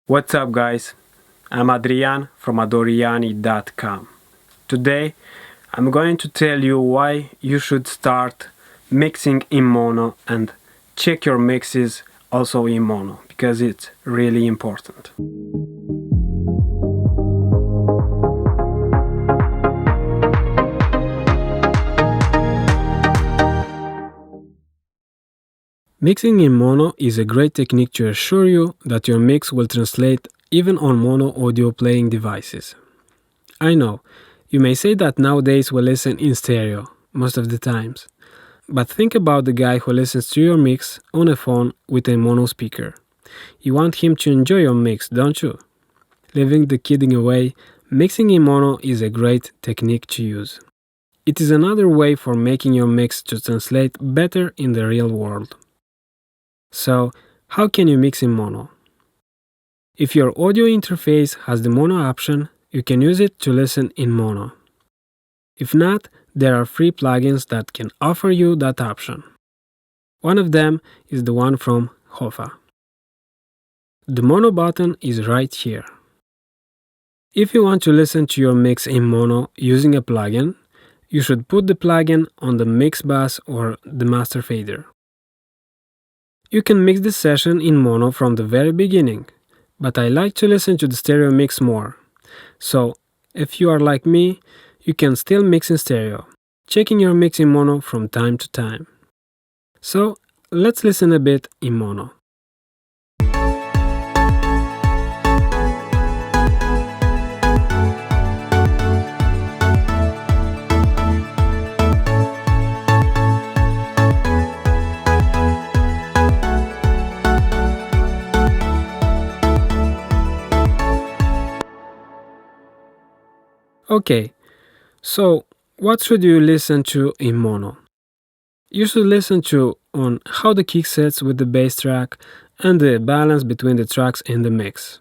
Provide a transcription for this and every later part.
What's up, guys? I'm Adrian from adoriani.com. Today I'm going to tell you why you should start mixing in mono and check your mixes also in mono, because it's really important. Mixing in mono is a great technique to assure you that your mix will translate even on mono audio playing devices. I know, you may say that nowadays we listen in stereo, most of the times. But think about the guy who listens to your mix on a phone with a mono speaker. You want him to enjoy your mix, don't you? Leaving the kidding away, mixing in mono is a great technique to use. It is another way for making your mix to translate better in the real world. So, how can you mix in mono? If your audio interface has the mono option, you can use it to listen in mono. If not, there are free plugins that can offer you that option. One of them is the one from Hofa. The mono button is right here. If you want to listen to your mix in mono using a plugin, you should put the plugin on the mix bus or the master fader. You can mix the session in mono from the very beginning, but I like to listen to the stereo mix more. So, if you are like me, you can still mix in stereo, checking your mix in mono from time to time. So, let's listen a bit in mono. Okay, so what should you listen to in mono? You should listen to on how the kick sets with the bass track and the balance between the tracks in the mix.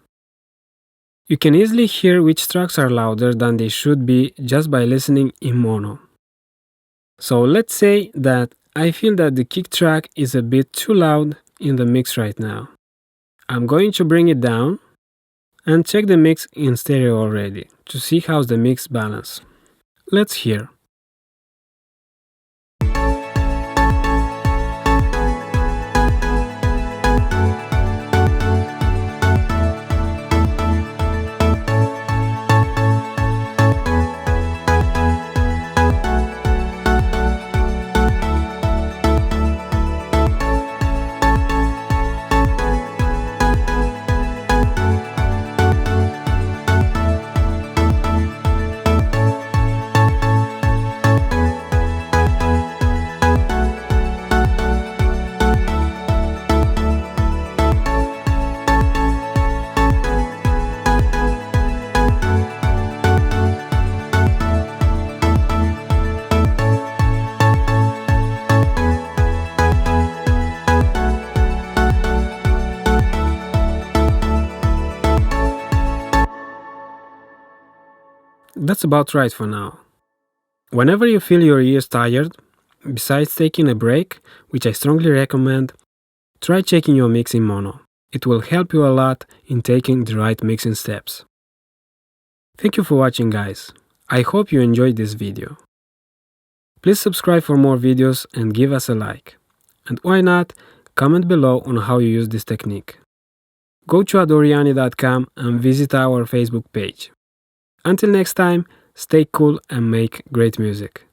You can easily hear which tracks are louder than they should be just by listening in mono. So let's say that I feel that the kick track is a bit too loud in the mix right now. I'm going to bring it down and check the mix in stereo already to see how's the mix balance. Let's hear. That's about right for now. Whenever you feel your ears tired, besides taking a break, which I strongly recommend, try checking your mix in mono. It will help you a lot in taking the right mixing steps. Thank you for watching, guys. I hope you enjoyed this video. Please subscribe for more videos and give us a like. And why not, comment below on how you use this technique. Go to adoriani.com and visit our Facebook page. Until next time, stay cool and make great music.